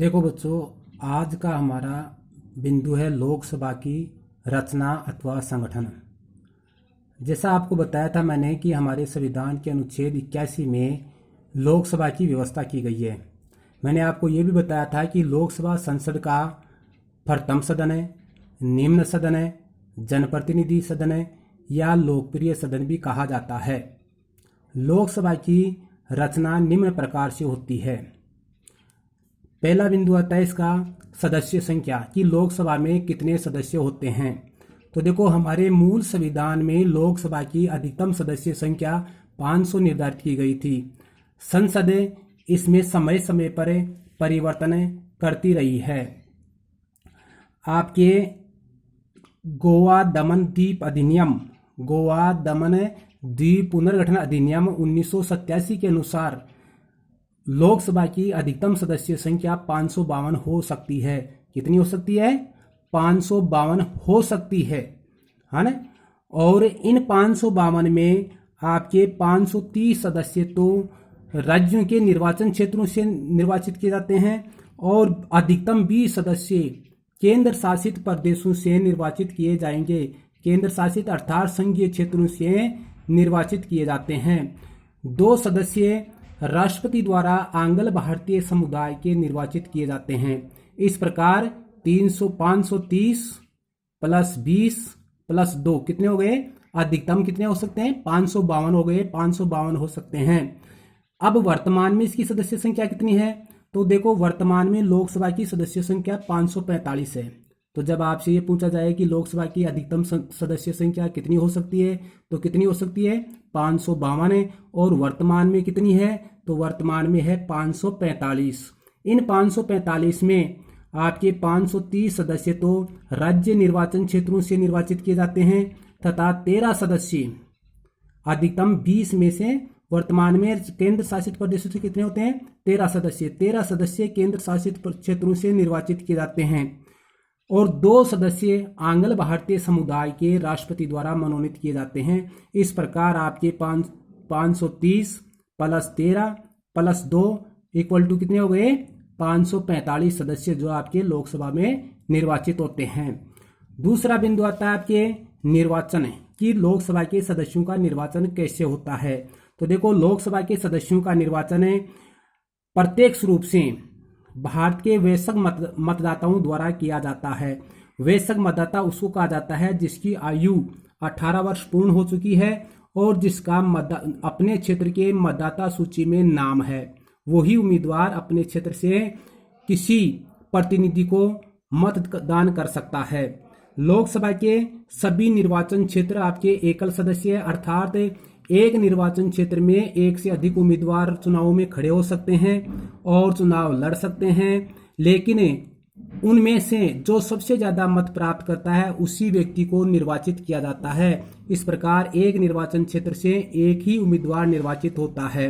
देखो बच्चों, आज का हमारा बिंदु है लोकसभा की रचना अथवा संगठन। जैसा आपको बताया था मैंने कि हमारे संविधान के अनुच्छेद 81 में लोकसभा की व्यवस्था की गई है। मैंने आपको ये भी बताया था कि लोकसभा संसद का प्रथम सदन है, निम्न सदन है, जनप्रतिनिधि सदन है या लोकप्रिय सदन भी कहा जाता है। लोकसभा की रचना निम्न प्रकार से होती है। पहला बिंदु आता है इसका सदस्य संख्या कि लोकसभा में कितने सदस्य होते हैं। तो देखो, हमारे मूल संविधान में लोकसभा की अधिकतम सदस्य संख्या 500 निर्धारित की गई थी। संसद इसमें समय समय पर परिवर्तन करती रही है। आपके गोवा दमन द्वीप अधिनियम, गोवा दमन द्वीप पुनर्गठन अधिनियम 1987 के अनुसार लोकसभा की अधिकतम सदस्य संख्या 552 हो सकती है। कितनी हो सकती है? 552 हो सकती है ना। और इन 552 में आपके 530 सदस्य तो राज्यों के निर्वाचन क्षेत्रों से निर्वाचित किए जाते हैं और अधिकतम 20 सदस्य केंद्र शासित प्रदेशों से निर्वाचित किए जाएंगे। केंद्र शासित अर्थात संघीय क्षेत्रों से निर्वाचित किए जाते हैं। 2 सदस्य राष्ट्रपति द्वारा आंग्ल भारतीय समुदाय के निर्वाचित किए जाते हैं। इस प्रकार 530 प्लस 20 प्लस 2 कितने हो गए? अधिकतम कितने हो सकते हैं? 552 हो गए। 552 हो सकते हैं। अब वर्तमान में इसकी सदस्य संख्या कितनी है? तो देखो, वर्तमान में लोकसभा की सदस्य संख्या 545 है। तो जब आपसे ये पूछा जाए कि लोकसभा की अधिकतम सदस्य संख्या कितनी हो सकती है, तो कितनी हो सकती है? 552 है। और वर्तमान में कितनी है? तो वर्तमान में है 545। इन 545 में आपके 530 सदस्य तो राज्य निर्वाचन क्षेत्रों से निर्वाचित किए जाते हैं तथा 13 सदस्य अधिकतम 20 में से वर्तमान में केंद्र शासित प्रदेशों से कितने होते हैं? 13 सदस्य केंद्र शासित क्षेत्रों से निर्वाचित किए जाते हैं और 2 सदस्य आंग्ल भारतीय समुदाय के राष्ट्रपति द्वारा मनोनीत किए जाते हैं। इस प्रकार आपके 530 प्लस 13 प्लस 2 इक्वल टू कितने हो गए? 545 सदस्य जो आपके लोकसभा में निर्वाचित होते हैं। दूसरा बिंदु आता है आपके निर्वाचन कि लोकसभा के सदस्यों का निर्वाचन कैसे होता है। तो देखो, लोकसभा के सदस्यों का निर्वाचन प्रत्यक्ष रूप से भारत के वयस्क मतदाताओं द्वारा किया जाता है। वयस्क मतदाता उसको कहा जाता है जिसकी आयु 18 वर्ष पूर्ण हो चुकी है और जिसका अपने क्षेत्र के मतदाता सूची में नाम है। वही उम्मीदवार अपने क्षेत्र से किसी प्रतिनिधि को मतदान कर सकता है। लोकसभा के सभी निर्वाचन क्षेत्र आपके एकल सदस्य अर्थात एक निर्वाचन क्षेत्र में एक से अधिक उम्मीदवार चुनाव में खड़े हो सकते हैं और चुनाव लड़ सकते हैं, लेकिन उनमें से जो सबसे ज्यादा मत प्राप्त करता है उसी व्यक्ति को निर्वाचित किया जाता है। इस प्रकार एक निर्वाचन क्षेत्र से एक ही उम्मीदवार निर्वाचित होता है।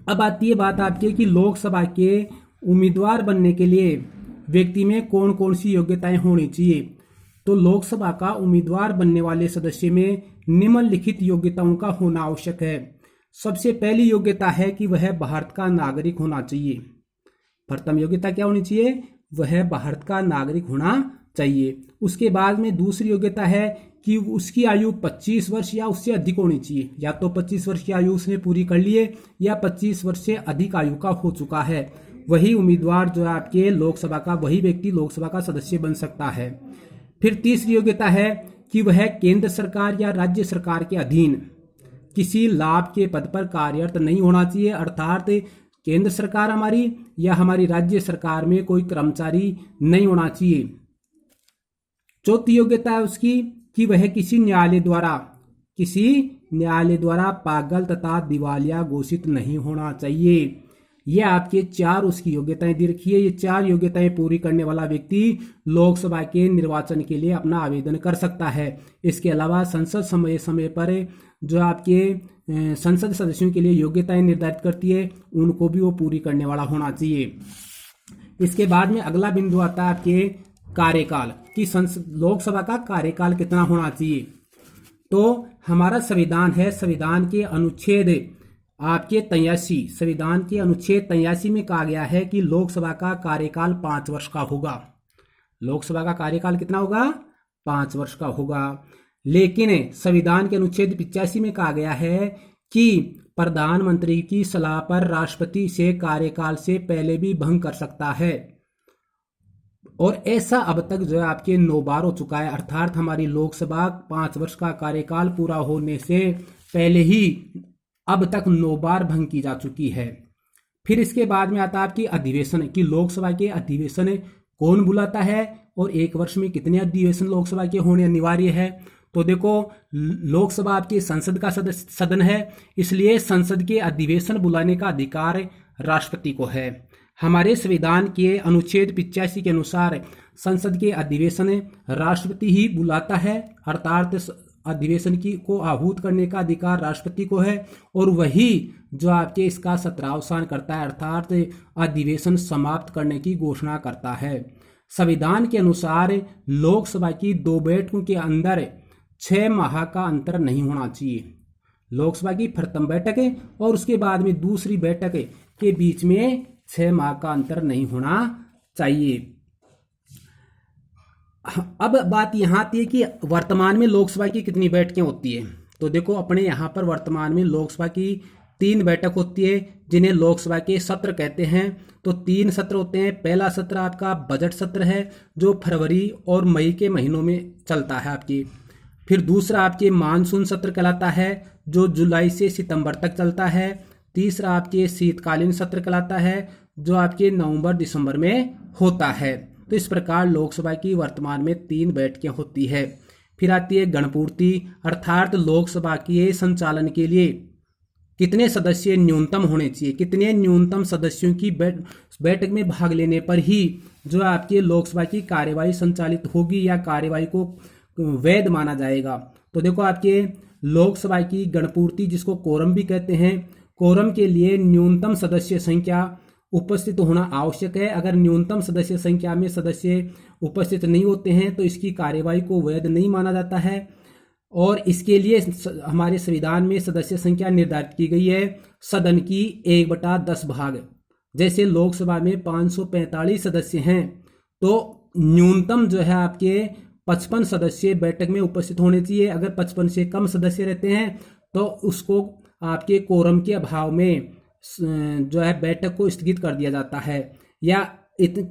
अब आती है बात आपके कि लोकसभा के उम्मीदवार बनने के लिए व्यक्ति में कौन कौन सी योग्यताएं होनी चाहिए। तो लोकसभा का उम्मीदवार बनने वाले सदस्य में निम्नलिखित योग्यताओं का होना आवश्यक है। सबसे पहली योग्यता है कि वह भारत का नागरिक होना चाहिए। प्रथम योग्यता क्या होनी चाहिए? वह भारत का नागरिक होना चाहिए। उसके बाद में दूसरी योग्यता है कि उसकी आयु 25 वर्ष या उससे अधिक होनी चाहिए। या तो 25 वर्ष की आयु उसने पूरी कर ली है या 25 वर्ष से अधिक आयु का हो चुका है। वही उम्मीदवार जो है आपके लोकसभा का, वही व्यक्ति लोकसभा का सदस्य बन सकता है। फिर तीसरी योग्यता है कि वह केंद्र सरकार या राज्य सरकार के अधीन किसी लाभ के पद पर कार्यरत नहीं होना चाहिए, अर्थात केंद्र सरकार हमारी या हमारी राज्य सरकार में कोई कर्मचारी नहीं होना चाहिए। चौथी योग्यता है उसकी कि वह किसी न्यायालय द्वारा पागल तथा दिवालिया घोषित नहीं होना चाहिए। ये आपके 4 उसकी योग्यताएं दी रखी है। ये 4 योग्यताएं पूरी करने वाला व्यक्ति लोकसभा के निर्वाचन के लिए अपना आवेदन कर सकता है। इसके अलावा संसद समय समय पर जो आपके संसद सदस्यों के लिए योग्यताएं निर्धारित करती है उनको भी वो पूरी करने वाला होना चाहिए। इसके बाद में अगला बिंदु आता है आपके कार्यकाल कि लोकसभा का कार्यकाल कितना होना चाहिए। तो हमारा संविधान है, संविधान के अनुच्छेद आपके 83 संविधान के अनुच्छेद 83 में कहा गया है कि लोकसभा का कार्यकाल 5 वर्ष का होगा। लोकसभा का कार्यकाल कितना होगा? 5 वर्ष का होगा। लेकिन संविधान के अनुच्छेद 85 में कहा गया है कि प्रधानमंत्री की सलाह पर राष्ट्रपति से कार्यकाल से पहले भी भंग कर सकता है। और ऐसा अब तक जो है आपके 9 बार हो चुका है, अर्थात हमारी लोकसभा 5 वर्ष का कार्यकाल पूरा होने से पहले ही अब तक 9 बार भंग की जा चुकी है। फिर इसके बाद में आता है आपकी अधिवेशन, कि लोकसभा के अधिवेशन कौन बुलाता है और एक वर्ष में कितने अधिवेशन लोकसभा के होने अनिवार्य है। तो देखो, लोकसभा आपकी संसद का सदन है, इसलिए संसद के अधिवेशन बुलाने का अधिकार राष्ट्रपति को है। हमारे संविधान के अनुच्छेद 85 के अनुसार संसद के अधिवेशन राष्ट्रपति ही बुलाता है, अर्थात अधिवेशन को आहूत करने का अधिकार राष्ट्रपति को है और वही जो आपके इसका सत्रावसान करता है, अर्थात अधिवेशन समाप्त करने की घोषणा करता है। संविधान के अनुसार लोकसभा की 2 बैठकों के अंदर 6 माह का अंतर नहीं होना चाहिए। लोकसभा की प्रथम बैठक और उसके बाद में दूसरी बैठक के बीच में 6 माह का अंतर नहीं होना चाहिए। अब बात यहाँ आती है कि वर्तमान में लोकसभा की कितनी बैठकें होती है। तो देखो, अपने यहाँ पर वर्तमान में लोकसभा की 3 बैठक होती है, जिन्हें लोकसभा के सत्र कहते हैं। तो 3 सत्र होते हैं। पहला सत्र आपका बजट सत्र है, जो फरवरी और मई के महीनों में चलता है आपकी। फिर दूसरा आपके मानसून सत्र कहलाता है, जो जुलाई से सितंबर तक चलता है। तीसरा आपके शीतकालीन सत्र कहलाता है, जो आपके नवंबर दिसंबर में होता है। तो इस प्रकार लोकसभा की वर्तमान में 3 बैठकें होती है। फिर आती है गणपूर्ति, अर्थात लोकसभा के संचालन के लिए कितने सदस्य न्यूनतम होने चाहिए, कितने न्यूनतम सदस्यों की बैठक में भाग लेने पर ही जो आपकी लोकसभा की कार्यवाही संचालित होगी या कार्यवाही को वैध माना जाएगा। तो देखो, आपके लोकसभा की गणपूर्ति, जिसको कोरम भी कहते हैं, कोरम के लिए न्यूनतम सदस्य संख्या उपस्थित होना आवश्यक है। अगर न्यूनतम सदस्य संख्या में सदस्य उपस्थित नहीं होते हैं तो इसकी कार्यवाही को वैध नहीं माना जाता है। और इसके लिए हमारे संविधान में सदस्य संख्या निर्धारित की गई है सदन की 1/10 भाग। जैसे लोकसभा में 545 सदस्य हैं, तो न्यूनतम जो है आपके 55 सदस्य बैठक में उपस्थित होने चाहिए। अगर 55 से कम सदस्य रहते हैं तो उसको आपके कोरम के अभाव में जो है बैठक को स्थगित कर दिया जाता है, या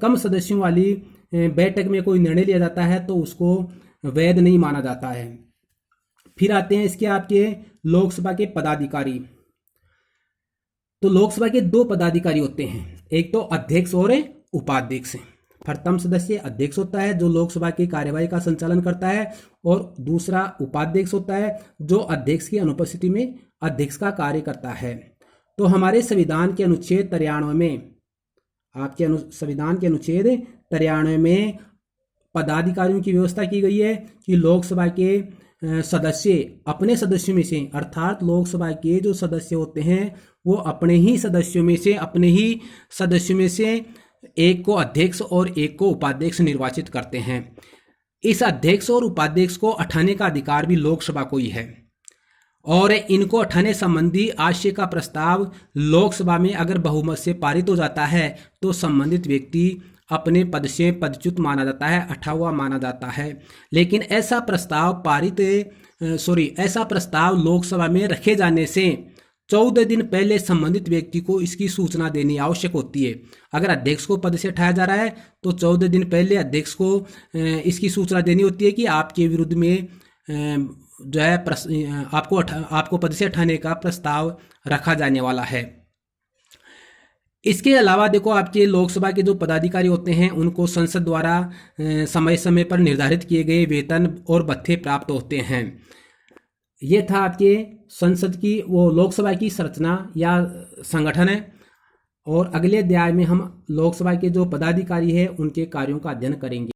कम सदस्यों वाली बैठक में कोई निर्णय लिया जाता है तो उसको वैध नहीं माना जाता है। फिर आते हैं इसके आपके लोकसभा के पदाधिकारी। तो लोकसभा के 2 पदाधिकारी होते हैं, एक तो अध्यक्ष और उपाध्यक्ष। प्रथम सदस्य अध्यक्ष होता है, जो लोकसभा की कार्यवाही का संचालन करता है, और दूसरा उपाध्यक्ष होता है, जो अध्यक्ष की अनुपस्थिति में अध्यक्ष का कार्य करता है। तो हमारे संविधान के अनुच्छेद 93 में, आपके संविधान के अनुच्छेद 93 में पदाधिकारियों की व्यवस्था की गई है कि लोकसभा के सदस्य अपने सदस्यों में से, अर्थात लोकसभा के जो सदस्य होते हैं वो अपने ही सदस्यों में से एक को अध्यक्ष और एक को उपाध्यक्ष निर्वाचित करते हैं। इस अध्यक्ष और उपाध्यक्ष को हटाने का अधिकार भी लोकसभा को ही है, और इनको हटाने संबंधी आशय का प्रस्ताव लोकसभा में अगर बहुमत से पारित हो जाता है तो संबंधित व्यक्ति अपने पद से पदच्युत माना जाता है, हटा हुआ माना जाता है। लेकिन ऐसा प्रस्ताव लोकसभा में रखे जाने से 14 दिन पहले संबंधित व्यक्ति को इसकी सूचना देनी आवश्यक होती है। अगर अध्यक्ष को पद से हटाया जा रहा है तो 14 दिन पहले अध्यक्ष को इसकी सूचना देनी होती है कि आपके विरुद्ध में जो है आपको पद से हटाने का प्रस्ताव रखा जाने वाला है। इसके अलावा देखो, आपके लोकसभा के जो पदाधिकारी होते हैं उनको संसद द्वारा समय समय पर निर्धारित किए गए वेतन और भत्ते प्राप्त होते हैं। ये था आपके संसद की लोकसभा की संरचना या संगठन है। और अगले अध्याय में हम लोकसभा के जो पदाधिकारी हैं उनके कार्यों का अध्ययन करेंगे।